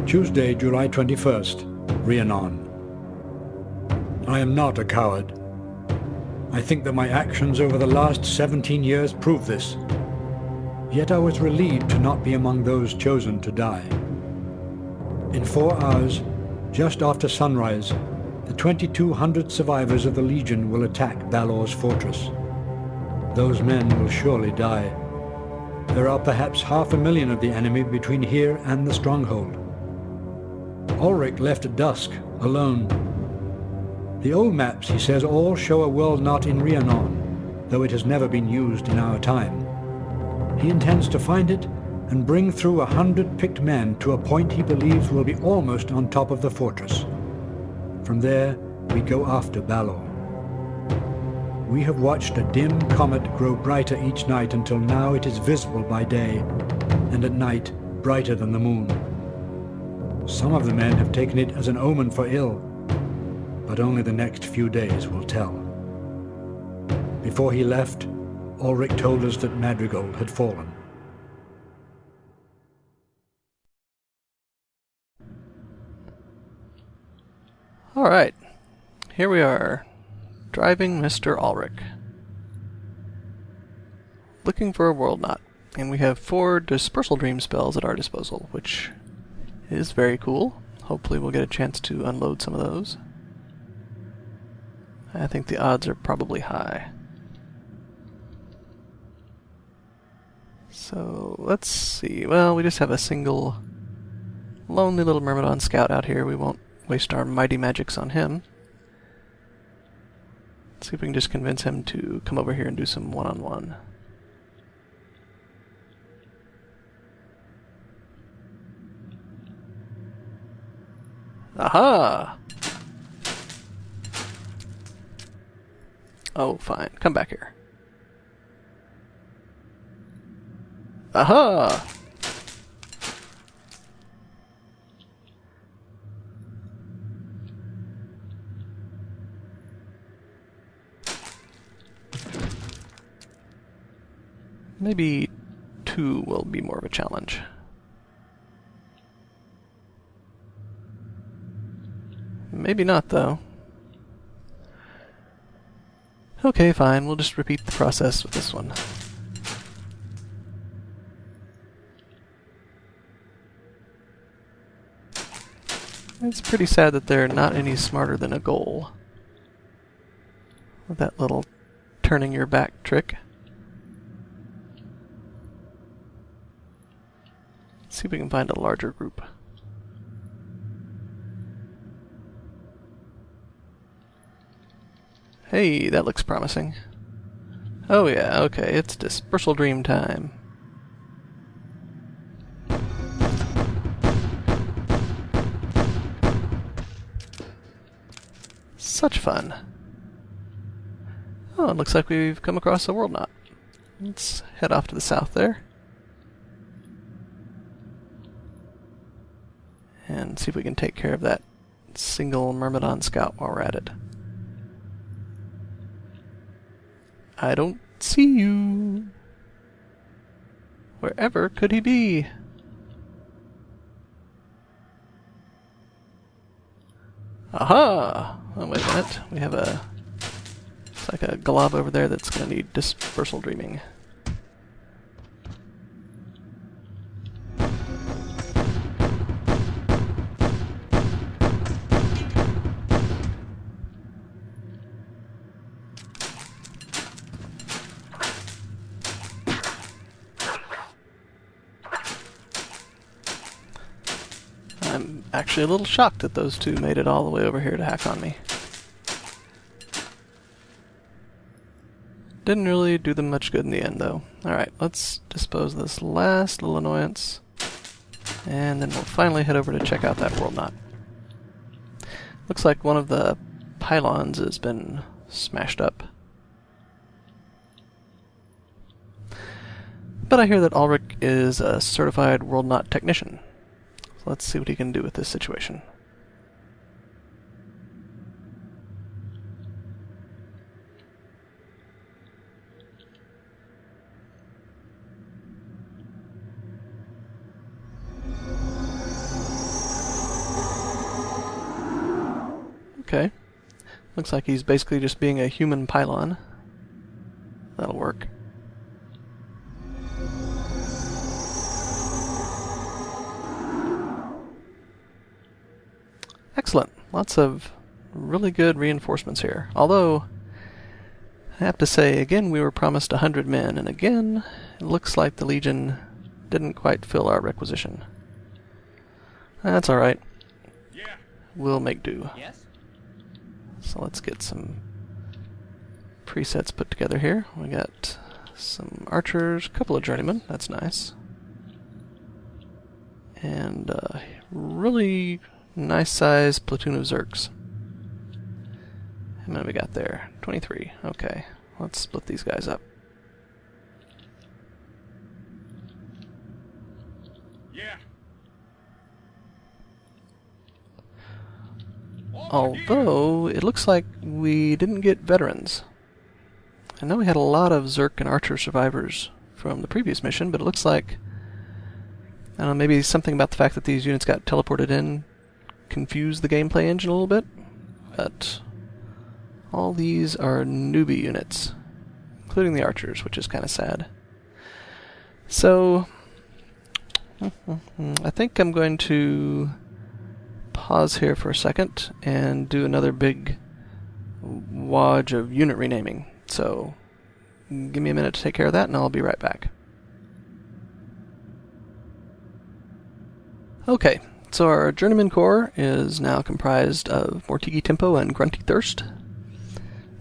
Tuesday, July 21st, Rhiannon. I am not a coward. I think that my actions over the last 17 years prove this. Yet I was relieved to not be among those chosen to die. In 4 hours, just after sunrise, the 2,200 survivors of the Legion will attack Balor's fortress. Those men will surely die. There are perhaps 500,000 of the enemy between here and the stronghold. Alric left at dusk, alone. The old maps, he says, all show a world not in Rhiannon, though it has never been used in our time. He intends to find it and bring through 100 picked men to a point he believes will be almost on top of the fortress. From there, we go after Balor. We have watched a dim comet grow brighter each night until now it is visible by day, and at night brighter than the moon. Some of the men have taken it as an omen for ill, but only the next few days will tell. Before he left, Alric told us that Madrigal had fallen. Alright, here we are, driving Mr. Alric. Looking for a world knot, and we have 4 dispersal dream spells at our disposal, which is very cool. Hopefully we'll get a chance to unload some of those. I think the odds are probably high. So, let's see. Well, we just have a single lonely little Myrmidon scout out here. We won't waste our mighty magics on him. Let's see if we can just convince him to come over here and do some one-on-one. Aha! Oh, fine. Come back here. Aha! Maybe 2 will be more of a challenge. Maybe not, though. Okay, fine. We'll just repeat the process with this one. It's pretty sad that they're not any smarter than a ghoul. With that little turning your back trick. Let's see if we can find a larger group. Hey, that looks promising. Oh yeah, okay, it's dispersal dream time. Such fun. Oh, it looks like we've come across a world knot. Let's head off to the south there. And see if we can take care of that single Myrmidon scout while we're at it. I don't see you. Wherever could he be? Aha! Oh, wait a minute. We have a... It's like a glob over there that's going to need dispersal dreaming. I'm actually a little shocked that those 2 made it all the way over here to hack on me. Didn't really do them much good in the end, though. Alright, let's dispose of this last little annoyance, and then we'll finally head over to check out that world knot. Looks like one of the pylons has been smashed up. But I hear that Alric is a certified world knot technician. So let's see what he can do with this situation. Okay. Looks like he's basically just being a human pylon. That'll work. Excellent. Lots of really good reinforcements here. Although, I have to say, again, we were promised 100 men, and again, it looks like the Legion didn't quite fill our requisition. That's alright. Yeah. We'll make do. Yes. So let's get some presets put together here. We got some archers, a couple of journeymen, that's nice. And a really nice size platoon of Zerks. How many we got there? 23. Okay, let's split these guys up. Yeah. Although, it looks like we didn't get veterans. I know we had a lot of Zerk and Archer survivors from the previous mission, but it looks like, I don't know, maybe something about the fact that these units got teleported in confused the gameplay engine a little bit. But all these are newbie units, including the Archers, which is kind of sad. So, I think I'm going to pause here for a second and do another big wodge of unit renaming. So, give me a minute to take care of that and I'll be right back. Okay, so our Journeyman Corps is now comprised of Mortigi Tempo and Grunty Thirst.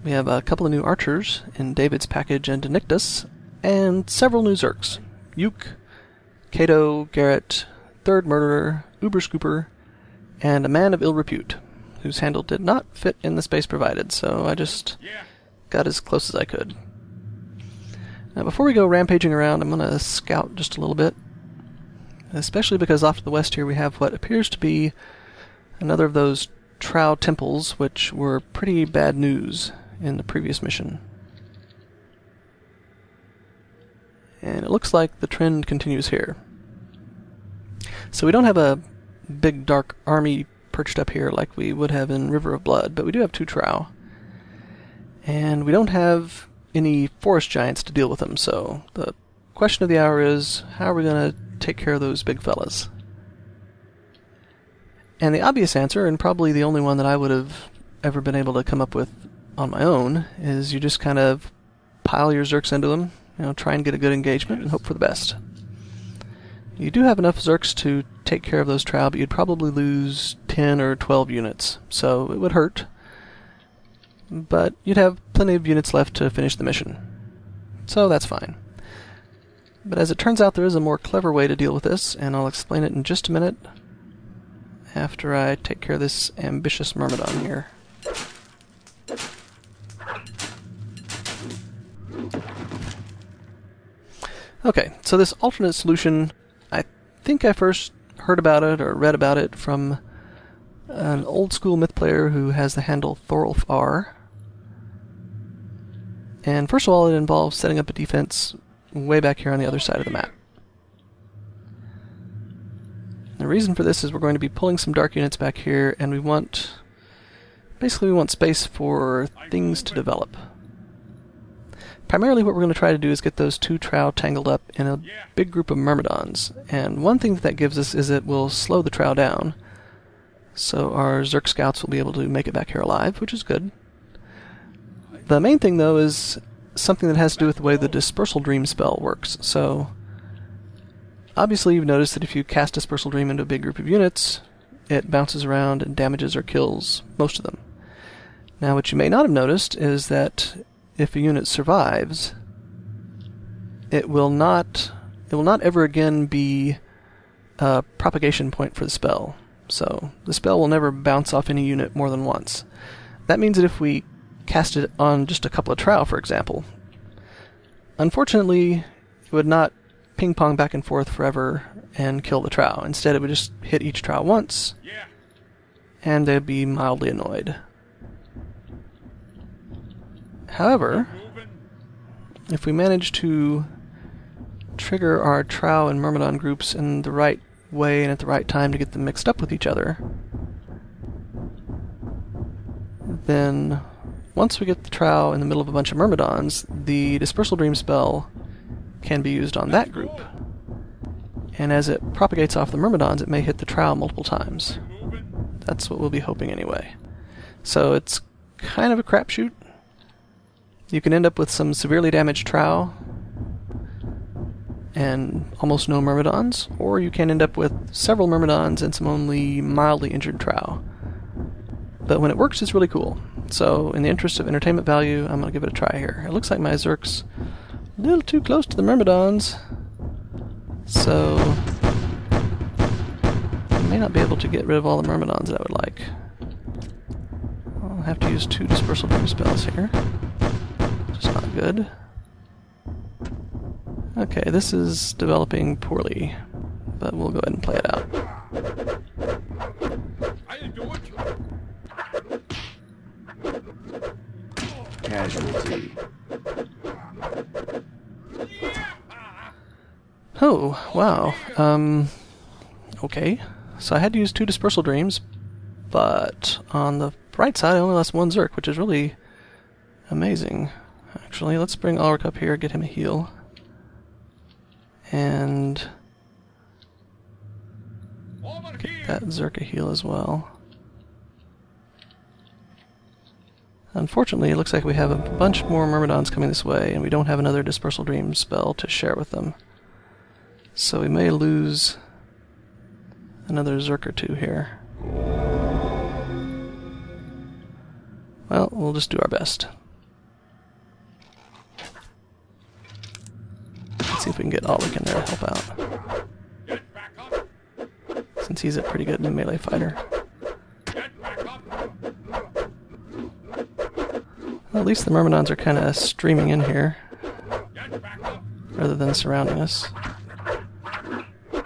We have a couple of new Archers in David's Package and Denictus, and several new Zerks. Uke, Cato, Garrett, Third Murderer, Uber Scooper, and a man of ill repute, whose handle did not fit in the space provided, so I just got as close as I could. Now before we go rampaging around, I'm going to scout just a little bit, especially because off to the west here we have what appears to be another of those Trow temples, which were pretty bad news in the previous mission. And it looks like the trend continues here. So we don't have a big dark army perched up here like we would have in River of Blood, but we do have 2 Trow. And we don't have any forest giants to deal with them, so the question of the hour is, how are we going to take care of those big fellas? And the obvious answer, and probably the only one that I would have ever been able to come up with on my own, is you just kind of pile your Zerks into them, try and get a good engagement and hope for the best. You do have enough Zerks to take care of those Trow, but you'd probably lose 10 or 12 units, so it would hurt. But you'd have plenty of units left to finish the mission. So that's fine. But as it turns out, there is a more clever way to deal with this, and I'll explain it in just a minute after I take care of this ambitious Myrmidon here. Okay, so this alternate solution, I think I first heard about it or read about it from an old school myth player who has the handle Thorolf R. And first of all, it involves setting up a defense way back here on the other side of the map. The reason for this is we're going to be pulling some dark units back here, and we want space for things to develop. Primarily what we're going to try to do is get those 2 Trow tangled up in a big group of Myrmidons, and one thing that gives us is it will slow the Trow down, so our Zerk scouts will be able to make it back here alive, which is good. The main thing, though, is something that has to do with the way the Dispersal Dream spell works. So, obviously you've noticed that if you cast Dispersal Dream into a big group of units, it bounces around and damages or kills most of them. Now, what you may not have noticed is that if a unit survives, it will not ever again be a propagation point for the spell. So, the spell will never bounce off any unit more than once. That means that if we cast it on just a couple of Trow, for example, unfortunately, it would not ping-pong back and forth forever and kill the Trow. Instead, it would just hit each Trow once, and they'd be mildly annoyed. However, if we manage to trigger our Trow and Myrmidon groups in the right way and at the right time to get them mixed up with each other, then once we get the Trow in the middle of a bunch of Myrmidons, the Dispersal Dream spell can be used on that group. And as it propagates off the Myrmidons, it may hit the Trow multiple times. That's what we'll be hoping anyway. So it's kind of a crapshoot. You can end up with some severely damaged Trow and almost no Myrmidons, or you can end up with several Myrmidons and some only mildly injured Trow. But when it works, it's really cool. So in the interest of entertainment value, I'm going to give it a try here. It looks like my Zerk's a little too close to the Myrmidons, so I may not be able to get rid of all the Myrmidons that I would like. I'll have to use 2 Dispersal Dream spells here, which is not good. Okay, this is developing poorly, but we'll go ahead and play it out. I'll do it. Casualty. Oh, wow. Okay. So I had to use 2 Dispersal Dreams, but on the right side I only lost 1 Zerk, which is really amazing. Actually, let's bring Alric up here, get him a heal. And get that Zerk a heal as well. Unfortunately, it looks like we have a bunch more Myrmidons coming this way, and we don't have another Dispersal Dream spell to share with them. So we may lose another Zerk or 2 here. Well, we'll just do our best. Let's see if we can get Alric in there to help out, Get back up. since he's a pretty good melee fighter. Get back up. Well, at least the Myrmidons are kind of streaming in here, Get back up. rather than surrounding us.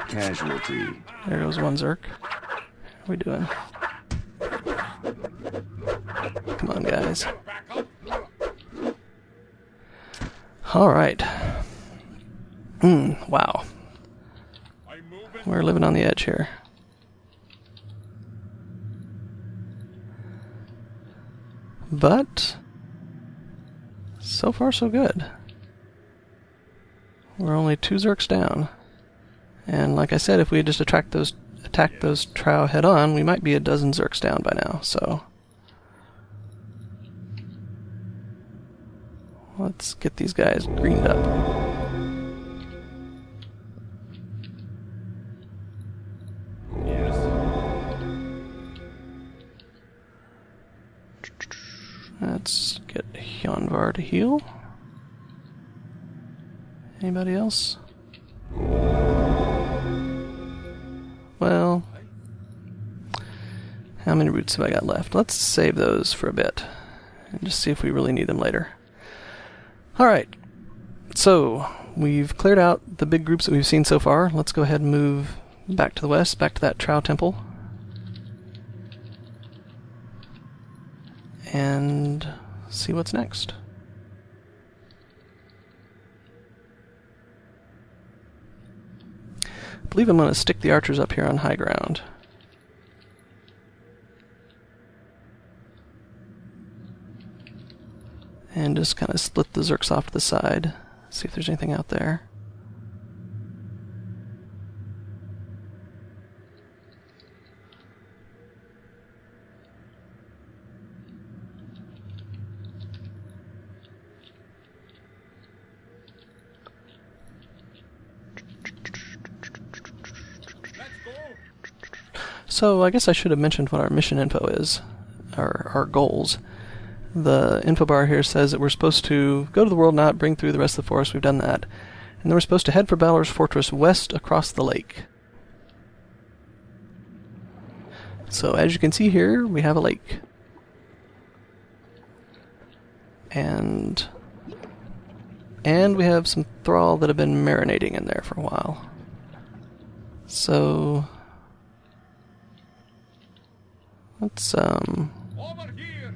Casualty. There goes 1 Zerk. How are we doing? Come on, guys. Get back up. Alright. Wow. I'm moving. We're living on the edge here. But so far so good. We're only 2 Zerks down. And like I said, if we had just attacked those Trow head on, we might be a dozen Zerks down by now, so let's get these guys greened up. Yes. Let's get Hyonvar to heal. Anybody else? Well, how many roots have I got left? Let's save those for a bit and just see if we really need them later. Alright, so we've cleared out the big groups that we've seen so far. Let's go ahead and move back to the west, back to that Trow Temple. And see what's next. I believe I'm going to stick the archers up here on high ground. And just kind of split the Zerks off to the side. See if there's anything out there. So I guess I should have mentioned what our mission info is, our goals. The info bar here says that we're supposed to go to the World Knot, bring through the rest of the forest. We've done that. And then we're supposed to head for Balor's Fortress west across the lake. So as you can see here, we have a lake. And we have some thrall that have been marinating in there for a while. So let's Over here.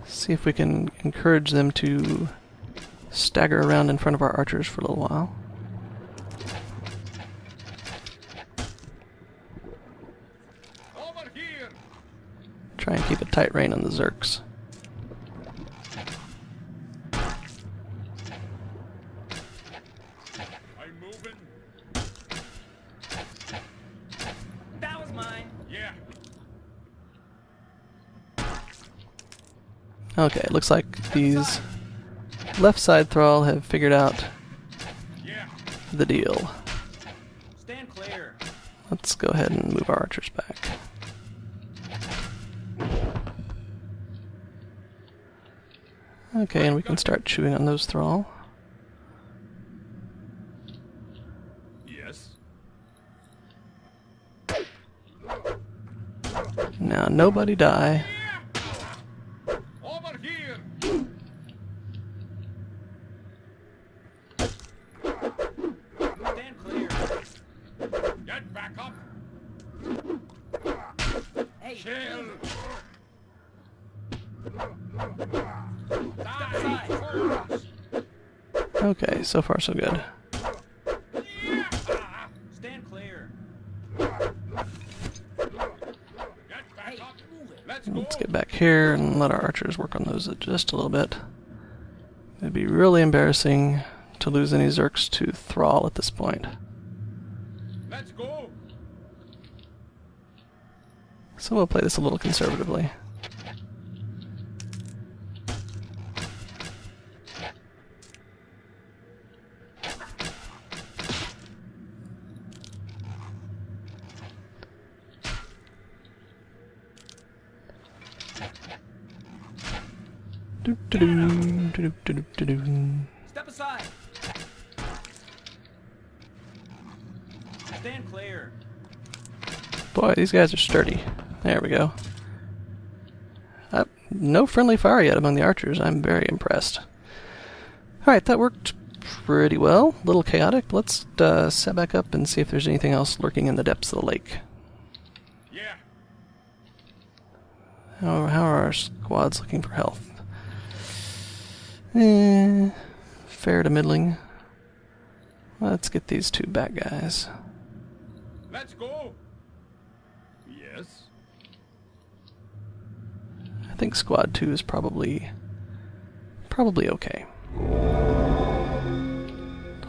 see if we can encourage them to stagger around in front of our archers for a little while. Over here. Try and keep a tight rein on the Zerks. I'm moving. That was mine. Yeah. Okay, it looks like these left side thrall have figured out Yeah. the deal. Stand clear. Let's go ahead and move our archers back. Okay, and we can start chewing on those thrall. Yes. Now, nobody die. Over here. Stand clear. Get back up. Hey, Chill. step aside. Okay, so far so good. Stand clear. Get back Hey, up. move it. Let's go. Let's get back here and let our archers work on those just a little bit. It'd be really embarrassing to lose any Zerks to thrall at this point. Let's go. So we'll play this a little conservatively. Step aside. Stand clear. Boy, these guys are sturdy. There we go. No friendly fire yet among the archers. I'm very impressed. Alright, that worked pretty well. A little chaotic. Let's set back up and see if there's anything else lurking in the depths of the lake. Yeah. How are our squads looking for health? Fair to middling. Let's get these two bad guys. Let's go. Yes. I think squad 2 is probably okay.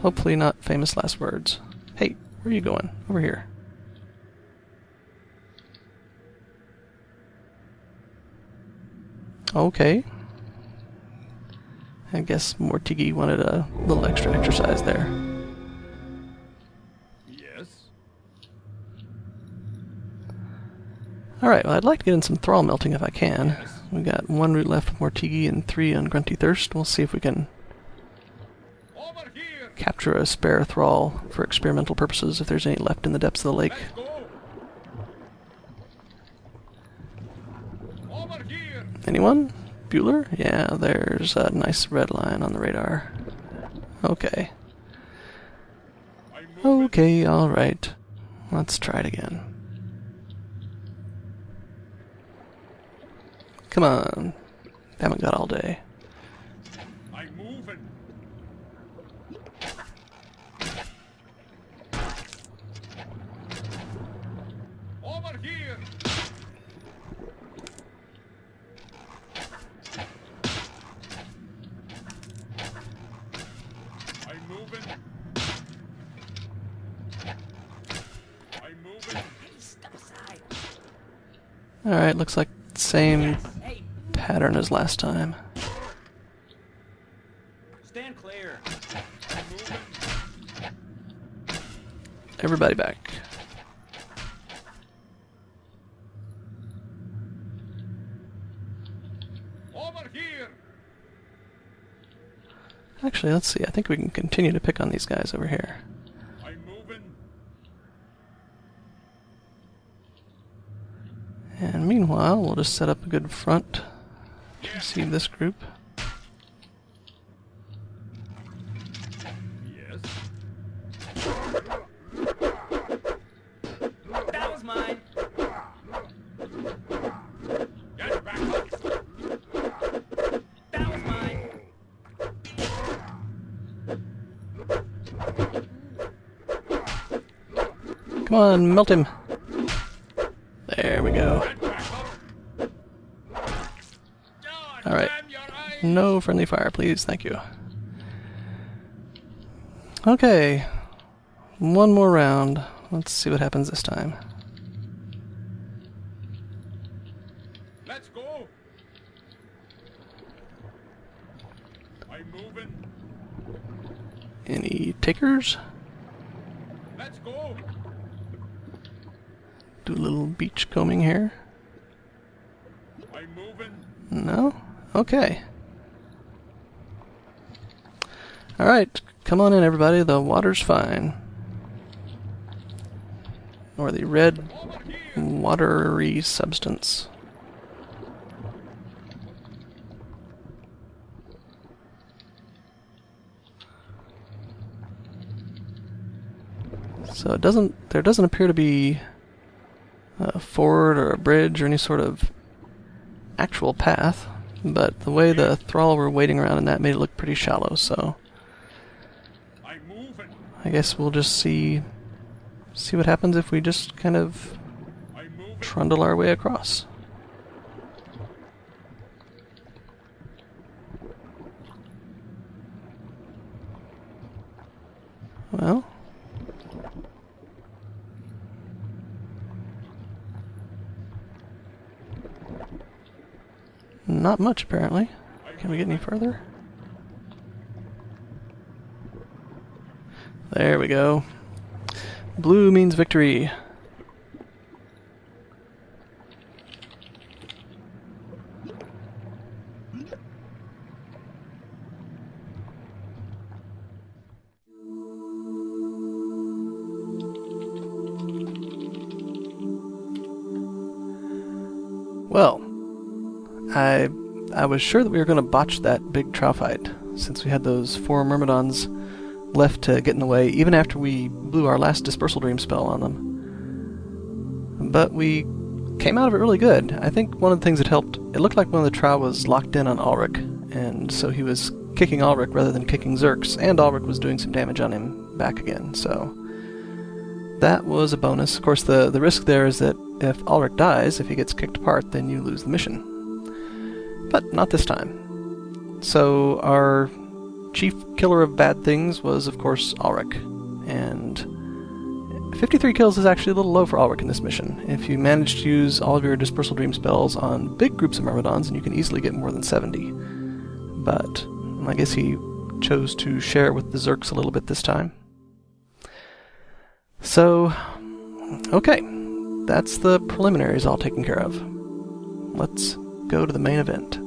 Hopefully not famous last words. Hey, where are you going? Over here. Okay. I guess Mortigi wanted a little extra exercise there. Yes. Alright, well I'd like to get in some thrall melting if I can. We got 1 route left with Mortigi and 3 on Grunty Thirst. We'll see if we can Over here. capture a spare thrall for experimental purposes if there's any left in the depths of the lake. Let's go. Over here. Anyone? Bueller? Yeah, there's a nice red line on the radar. Okay. I'm moving. Okay, alright. Let's try it again. Come on. Haven't got all day. I'm moving. Over here. I'm moving. I'm moving. Hey, step aside. Alright, looks like the same Hey, pattern as last time. stand clear. I'm moving. Everybody back. Over here. Actually, let's see. I think we can continue to pick on these guys over here. I'm moving. And meanwhile, we'll just set up a good front to Yeah. receive this group. Yes. That was mine. Get back up. That was mine. Come on, melt him. There we go. Get back up. No friendly fire, please. Thank you. Okay. One more round. Let's see what happens this time. Let's go. I'm moving. Any takers? Let's go. Do a little beach combing here. I'm moving. No? Okay. Alright, come on in everybody, the water's fine. Or the red Over here. watery substance. So there doesn't appear to be a ford or a bridge or any sort of actual path, but the way the thrall were wading around in that made it look pretty shallow, so I'm moving. I guess we'll just see what happens if we just kind of I'm moving. trundle our way across. Well, not much apparently. Can we get any further? There we go. Blue means victory. Well, I was sure that we were going to botch that big trough fight, since we had those 4 Myrmidons left to get in the way, even after we blew our last Dispersal Dream spell on them. But we came out of it really good. I think one of the things that helped, it looked like one of the Trow was locked in on Alric, and so he was kicking Alric rather than kicking Zerx, and Alric was doing some damage on him back again, so that was a bonus. Of course, the risk there is that if Alric dies, if he gets kicked apart, then you lose the mission. But not this time. So our chief killer of bad things was, of course, Alric. And 53 kills is actually a little low for Alric in this mission. If you manage to use all of your Dispersal Dream spells on big groups of Myrmidons, then you can easily get more than 70. But I guess he chose to share with the Zerx a little bit this time. So, okay. That's the preliminaries all taken care of. Let's go to the main event.